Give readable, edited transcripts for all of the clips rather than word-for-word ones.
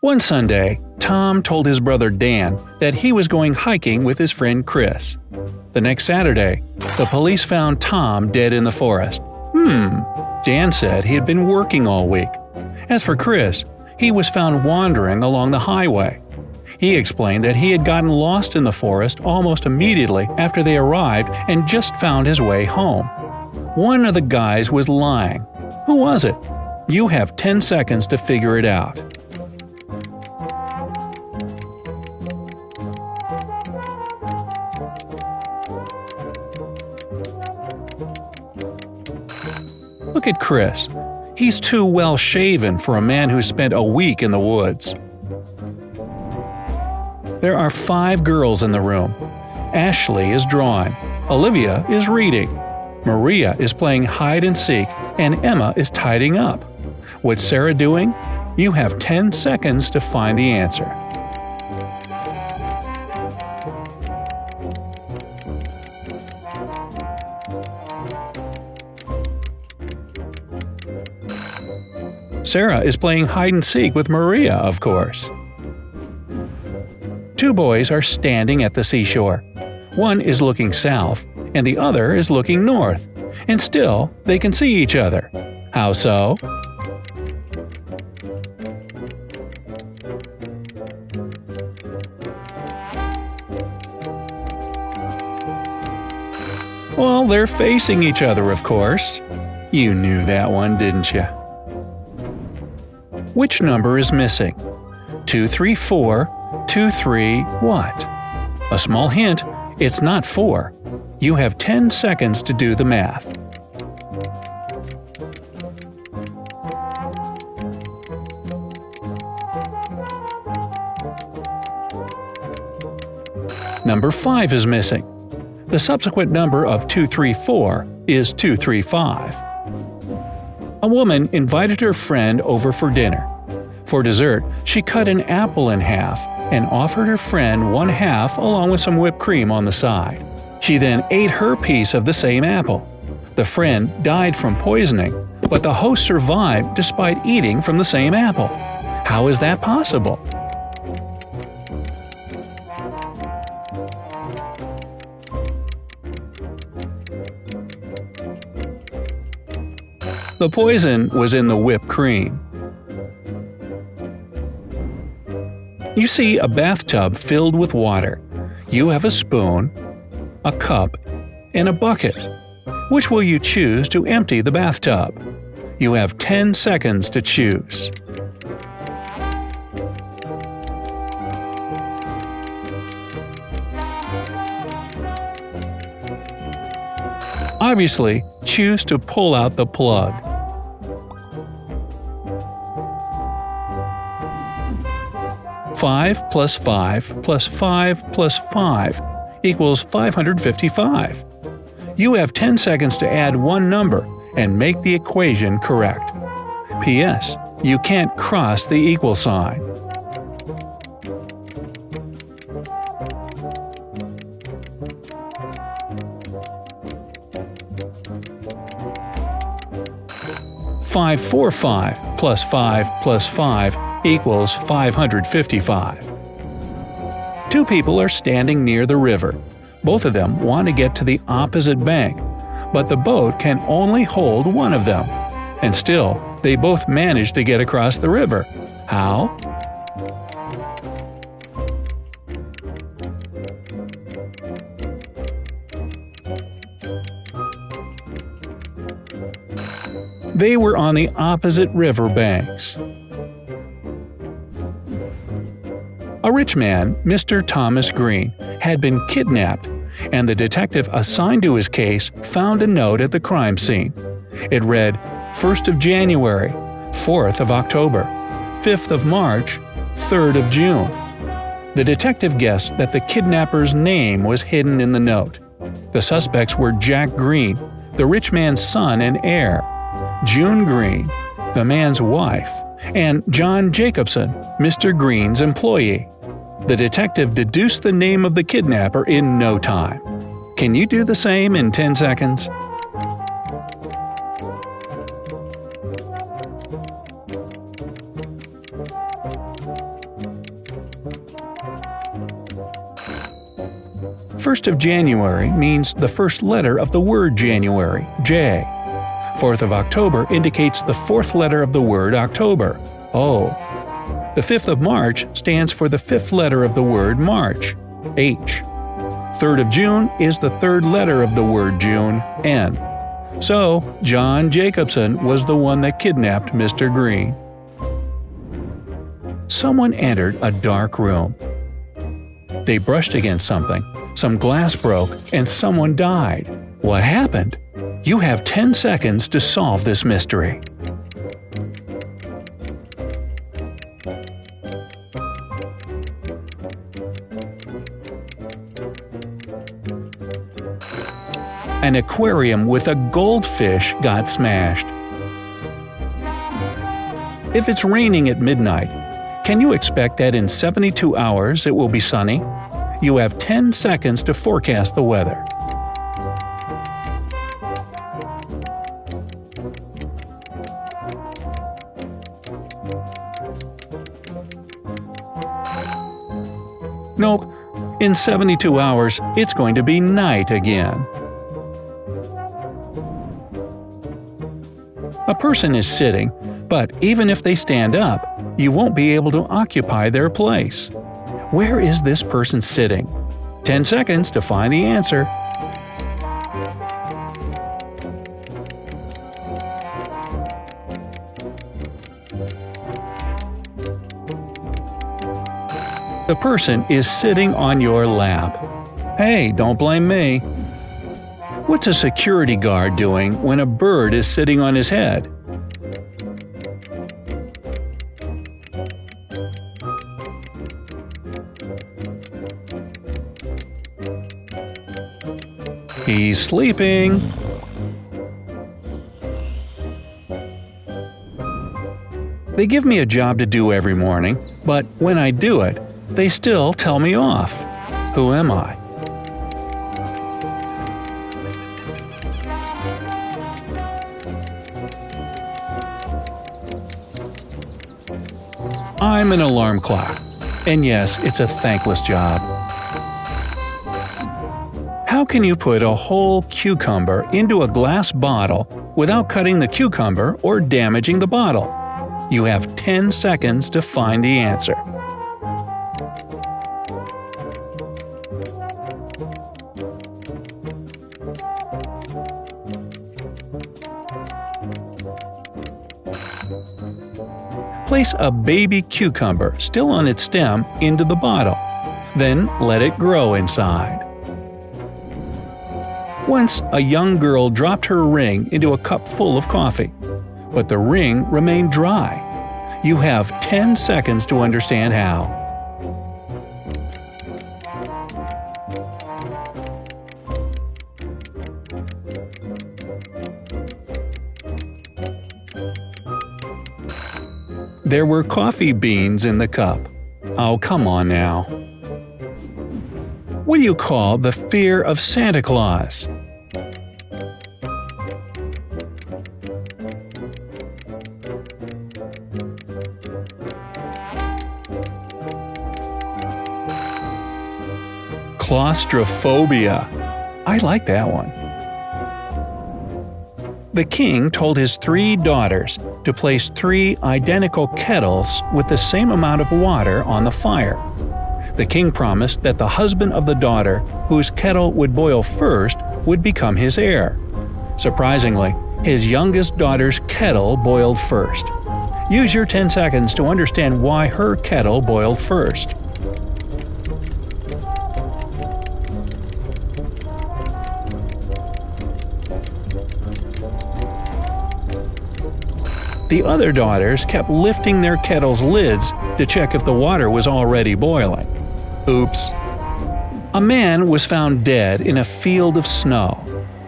One Sunday, Tom told his brother Dan that he was going hiking with his friend Chris. The next Saturday, the police found Tom dead in the forest. Dan said he had been working all week. As for Chris, he was found wandering along the highway. He explained that he had gotten lost in the forest almost immediately after they arrived and just found his way home. One of the guys was lying. Who was it? You have 10 seconds to figure it out. Look at Chris. He's too well shaven for a man who spent a week in the woods. There are 5 girls in the room. Ashley is drawing. Olivia is reading. Maria is playing hide and seek, and Emma is tidying up. What's Sarah doing? You have 10 seconds to find the answer. Sarah is playing hide and seek with Maria, of course. 2 boys are standing at the seashore. One is looking south, and the other is looking north, and still they can see each other. How so? Well, they're facing each other, of course. You knew that one, didn't you? Which number is missing? 234, 23 what? A small hint, it's not 4. You have 10 seconds to do the math. Number 5 is missing. The subsequent number of 234 is 235. A woman invited her friend over for dinner. For dessert, she cut an apple in half and offered her friend one half along with some whipped cream on the side. She then ate her piece of the same apple. The friend died from poisoning, but the host survived despite eating from the same apple. How is that possible? The poison was in the whipped cream. You see a bathtub filled with water. You have a spoon, a cup, and a bucket. Which will you choose to empty the bathtub? You have 10 seconds to choose. Obviously, choose to pull out the plug. 5 plus 5 plus 5 plus 5 equals 555. You have 10 seconds to add one number and make the equation correct. P.S. You can't cross the equal sign. $545 plus 5 plus 5 equals 555. 2 people are standing near the river. Both of them want to get to the opposite bank, but the boat can only hold one of them. And still, they both manage to get across the river. How? They were on the opposite river banks. A rich man, Mr. Thomas Green, had been kidnapped, and the detective assigned to his case found a note at the crime scene. It read, 1st of January, 4th of October, 5th of March, 3rd of June. The detective guessed that the kidnapper's name was hidden in the note. The suspects were Jack Green, the rich man's son and heir, June Green, the man's wife, and John Jacobson, Mr. Green's employee. The detective deduced the name of the kidnapper in no time. Can you do the same in 10 seconds? 1st of January means the first letter of the word January, J. 4th of October indicates the fourth letter of the word October, O. The 5th of March stands for the fifth letter of the word March, H. 3rd of June is the third letter of the word June, N. So, John Jacobson was the one that kidnapped Mr. Green. Someone entered a dark room. They brushed against something, some glass broke, and someone died. What happened? You have 10 seconds to solve this mystery. An aquarium with a goldfish got smashed. If it's raining at midnight, can you expect that in 72 hours it will be sunny? You have 10 seconds to forecast the weather. Nope. In 72 hours, it's going to be night again. A person is sitting, but even if they stand up, you won't be able to occupy their place. Where is this person sitting? 10 seconds to find the answer. The person is sitting on your lap. Hey, don't blame me. What's a security guard doing when a bird is sitting on his head? He's sleeping. They give me a job to do every morning, but when I do it, they still tell me off. Who am I? I'm an alarm clock. And yes, it's a thankless job. How can you put a whole cucumber into a glass bottle without cutting the cucumber or damaging the bottle? You have 10 seconds to find the answer. Place a baby cucumber still on its stem into the bottle. Then let it grow inside. Once a young girl dropped her ring into a cup full of coffee, but the ring remained dry. You have 10 seconds to understand how. There were coffee beans in the cup. Oh, come on now. What do you call the fear of Santa Claus? Claustrophobia. I like that one. The king told his 3 daughters to place 3 identical kettles with the same amount of water on the fire. The king promised that the husband of the daughter whose kettle would boil first would become his heir. Surprisingly, his youngest daughter's kettle boiled first. Use your 10 seconds to understand why her kettle boiled first. The other daughters kept lifting their kettle's lids to check if the water was already boiling. Oops. A man was found dead in a field of snow.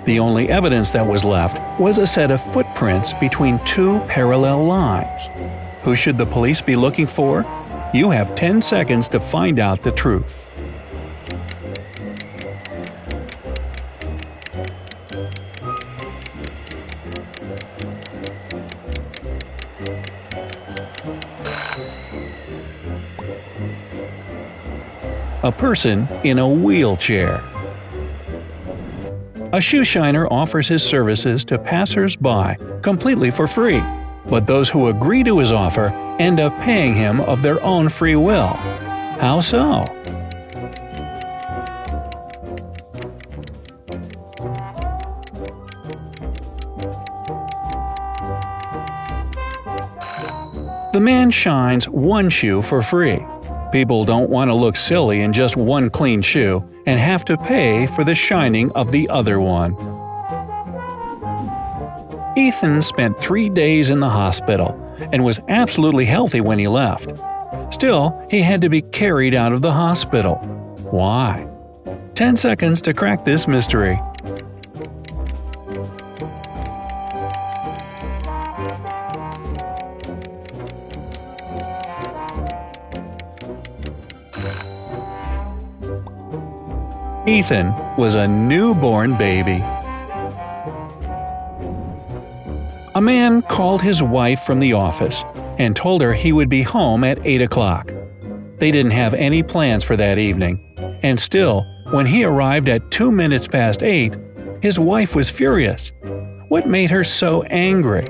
The only evidence that was left was a set of footprints between 2 parallel lines. Who should the police be looking for? You have 10 seconds to find out the truth. A person in a wheelchair. A shoe shiner offers his services to passers-by completely for free, but those who agree to his offer end up paying him of their own free will. How so? The man shines one shoe for free. People don't want to look silly in just one clean shoe and have to pay for the shining of the other one. Ethan spent 3 days in the hospital and was absolutely healthy when he left. Still, he had to be carried out of the hospital. Why? 10 seconds to crack this mystery. Ethan was a newborn baby. A man called his wife from the office and told her he would be home at 8 o'clock. They didn't have any plans for that evening, and still, when he arrived at 2 minutes past 8, his wife was furious. What made her so angry?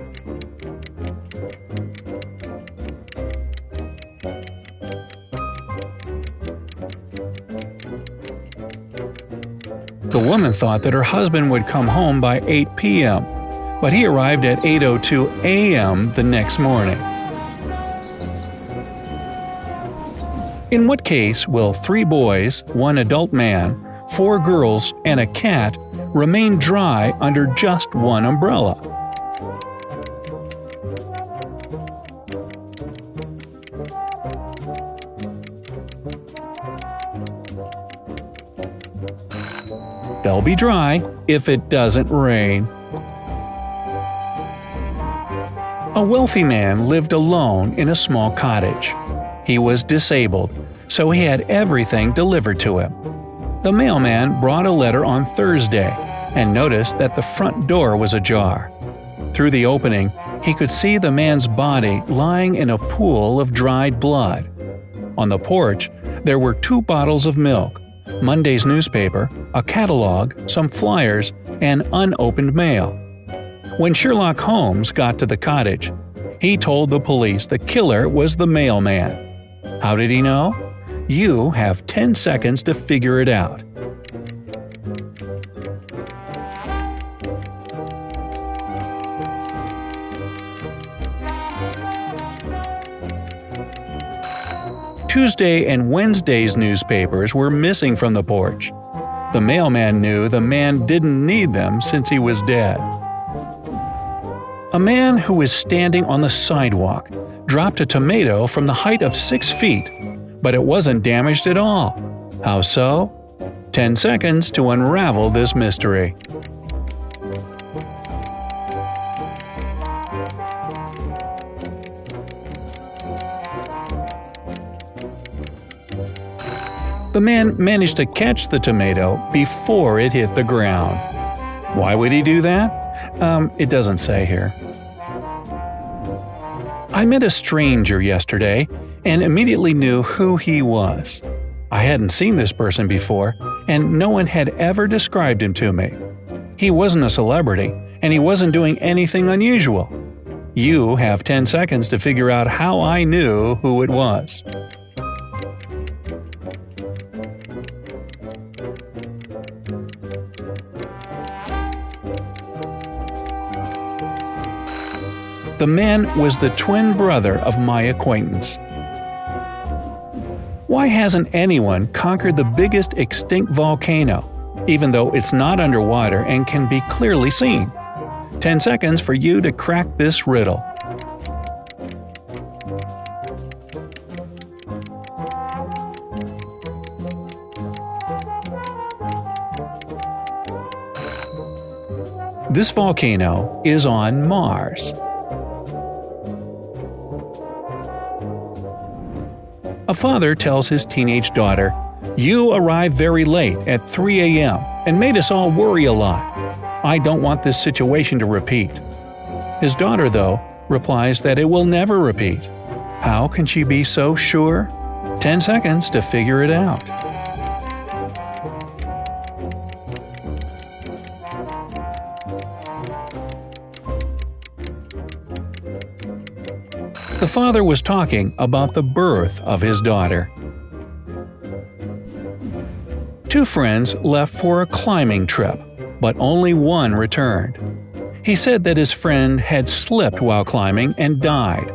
The woman thought that her husband would come home by 8 p.m., but he arrived at 8:02 a.m. the next morning. In what case will 3 boys, 1 adult man, 4 girls, and a cat remain dry under just one umbrella? They'll be dry if it doesn't rain. A wealthy man lived alone in a small cottage. He was disabled, so he had everything delivered to him. The mailman brought a letter on Thursday and noticed that the front door was ajar. Through the opening, he could see the man's body lying in a pool of dried blood. On the porch, there were 2 bottles of milk, Monday's newspaper, a catalog, some flyers, and unopened mail. When Sherlock Holmes got to the cottage, he told the police the killer was the mailman. How did he know? You have 10 seconds to figure it out. Tuesday and Wednesday's newspapers were missing from the porch. The mailman knew the man didn't need them since he was dead. A man who was standing on the sidewalk dropped a tomato from the height of 6 feet, but it wasn't damaged at all. How so? 10 seconds to unravel this mystery. The man managed to catch the tomato before it hit the ground. Why would he do that? It doesn't say here. I met a stranger yesterday and immediately knew who he was. I hadn't seen this person before, and no one had ever described him to me. He wasn't a celebrity, and he wasn't doing anything unusual. You have 10 seconds to figure out how I knew who it was. The man was the twin brother of my acquaintance. Why hasn't anyone conquered the biggest extinct volcano, even though it's not underwater and can be clearly seen? 10 seconds for you to crack this riddle. This volcano is on Mars. A father tells his teenage daughter, "You arrived very late at 3 a.m. and made us all worry a lot. I don't want this situation to repeat." His daughter, though, replies that it will never repeat. How can she be so sure? 10 seconds to figure it out. The father was talking about the birth of his daughter. Two friends left for a climbing trip, but only one returned. He said that his friend had slipped while climbing and died.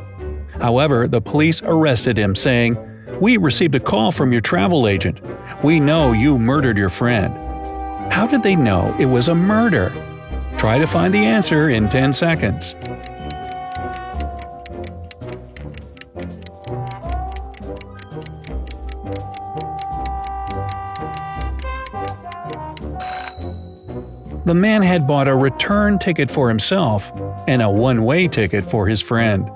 However, the police arrested him, saying, "We received a call from your travel agent. We know you murdered your friend." How did they know it was a murder? Try to find the answer in 10 seconds. The man had bought a return ticket for himself and a one-way ticket for his friend.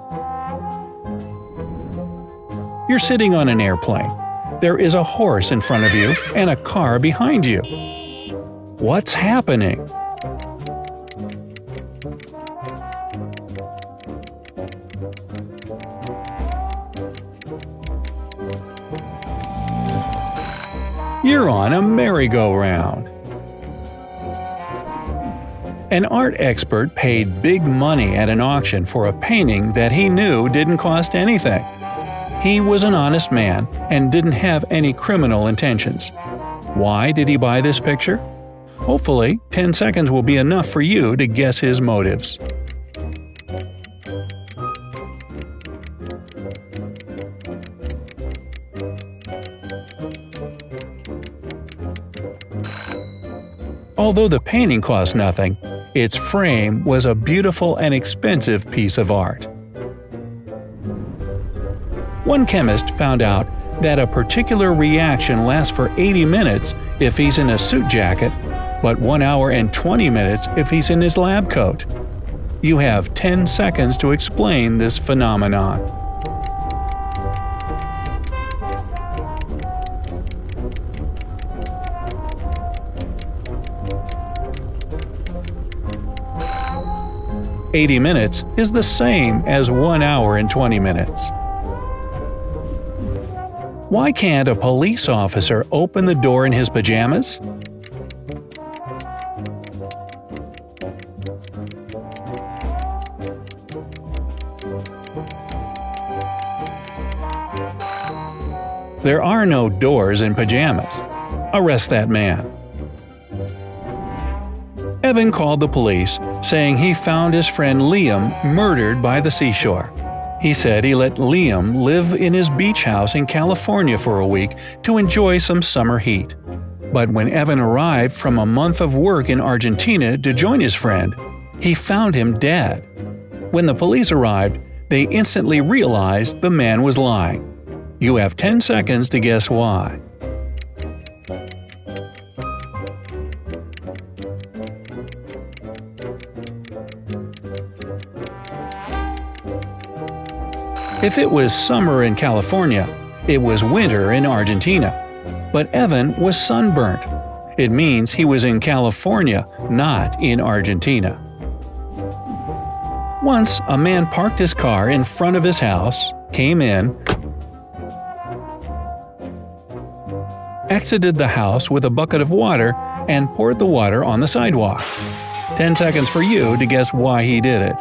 You're sitting on an airplane. There is a horse in front of you and a car behind you. What's happening? You're on a merry-go-round. An art expert paid big money at an auction for a painting that he knew didn't cost anything. He was an honest man and didn't have any criminal intentions. Why did he buy this picture? Hopefully, 10 seconds will be enough for you to guess his motives. Although the painting cost nothing, its frame was a beautiful and expensive piece of art. One chemist found out that a particular reaction lasts for 80 minutes if he's in a suit jacket, but 1 hour and 20 minutes if he's in his lab coat. You have 10 seconds to explain this phenomenon. "80 minutes is the same as 1 hour and 20 minutes. Why can't a police officer open the door in his pajamas? There are no doors in pajamas. Arrest that man. Evan called the police, saying he found his friend Liam murdered by the seashore. He said he let Liam live in his beach house in California for a week to enjoy some summer heat. But when Evan arrived from a month of work in Argentina to join his friend, he found him dead. When the police arrived, they instantly realized the man was lying. You have 10 seconds to guess why. If it was summer in California, it was winter in Argentina. But Evan was sunburnt. It means he was in California, not in Argentina. Once, a man parked his car in front of his house, came in, exited the house with a bucket of water, and poured the water on the sidewalk. 10 seconds for you to guess why he did it.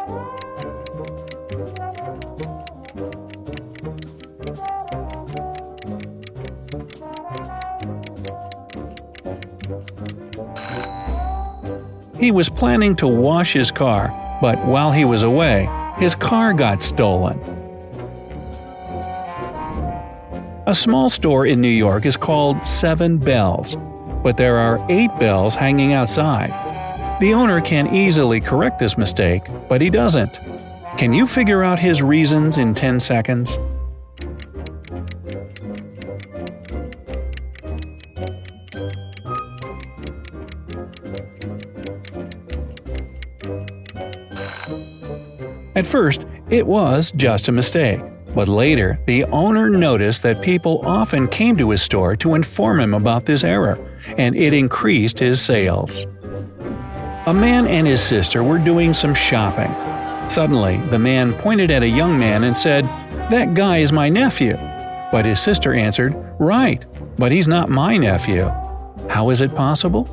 He was planning to wash his car, but while he was away, his car got stolen. A small store in New York is called 7 Bells, but there are 8 bells hanging outside. The owner can easily correct this mistake, but he doesn't. Can you figure out his reasons in 10 seconds? At first, it was just a mistake, but later the owner noticed that people often came to his store to inform him about this error, and it increased his sales. A man and his sister were doing some shopping. Suddenly, the man pointed at a young man and said, "That guy is my nephew." But his sister answered, "Right, but he's not my nephew." How is it possible?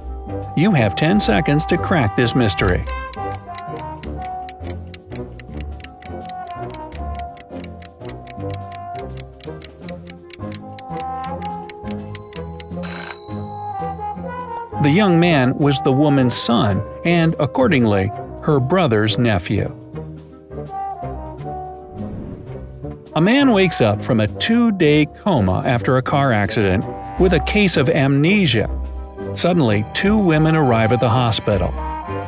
You have 10 seconds to crack this mystery. The young man was the woman's son and, accordingly, her brother's nephew. A man wakes up from a 2-day coma after a car accident with a case of amnesia. Suddenly, 2 women arrive at the hospital.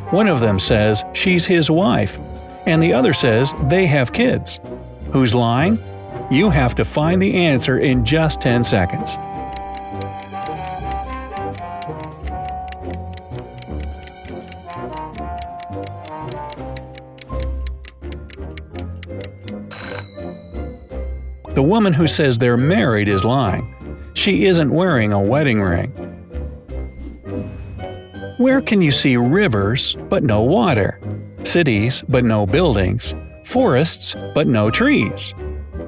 One of them says she's his wife, and the other says they have kids. Who's lying? You have to find the answer in just 10 seconds. The woman who says they're married is lying. She isn't wearing a wedding ring. Where can you see rivers but no water? Cities but no buildings? Forests but no trees?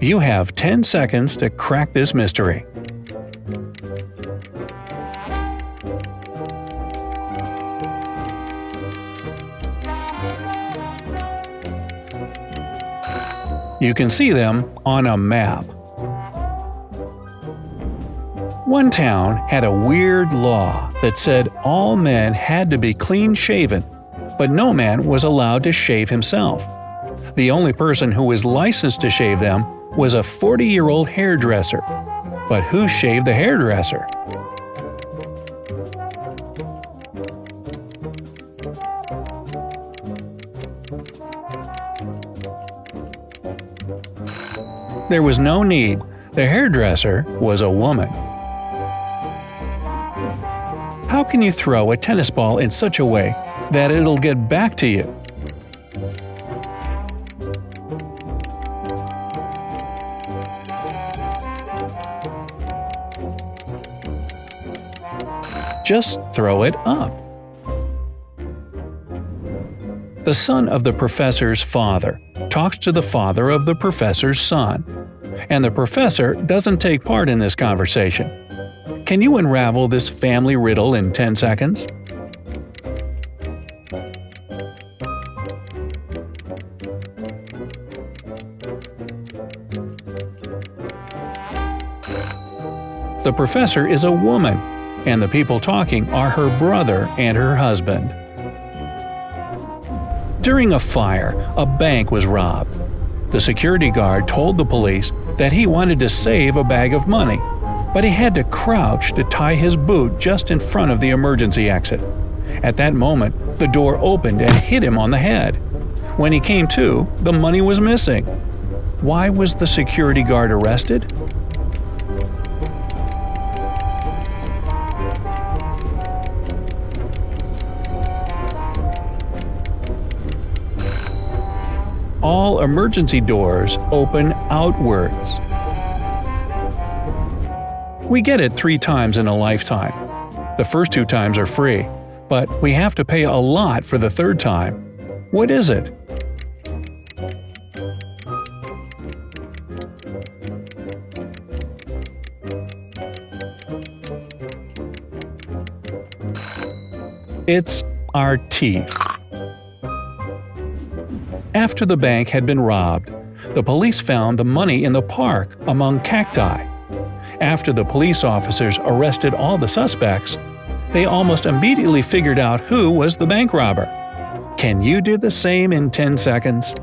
You have 10 seconds to crack this mystery. You can see them on a map. One town had a weird law that said all men had to be clean-shaven, but no man was allowed to shave himself. The only person who was licensed to shave them was a 40-year-old hairdresser. But who shaved the hairdresser? There was no need. The hairdresser was a woman. How can you throw a tennis ball in such a way that it'll get back to you? Just throw it up. The son of the professor's father talks to the father of the professor's son, and the professor doesn't take part in this conversation. Can you unravel this family riddle in 10 seconds? The professor is a woman, and the people talking are her brother and her husband. During a fire, a bank was robbed. The security guard told the police that he wanted to save a bag of money, but he had to crouch to tie his boot just in front of the emergency exit. At that moment, the door opened and hit him on the head. When he came to, the money was missing. Why was the security guard arrested? All emergency doors open outwards. We get it 3 times in a lifetime. The first 2 times are free, but we have to pay a lot for the 3rd time. What is it? It's our teeth. After the bank had been robbed, the police found the money in the park among cacti. After the police officers arrested all the suspects, they almost immediately figured out who was the bank robber. Can you do the same in 10 seconds?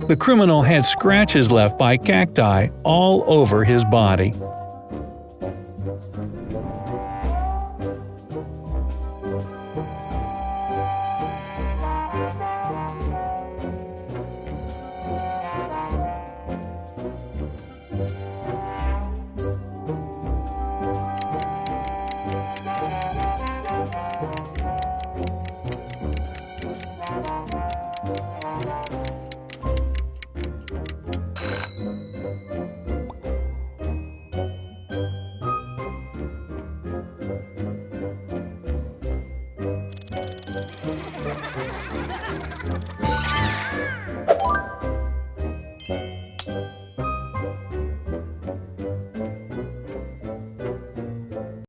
The criminal had scratches left by cacti all over his body.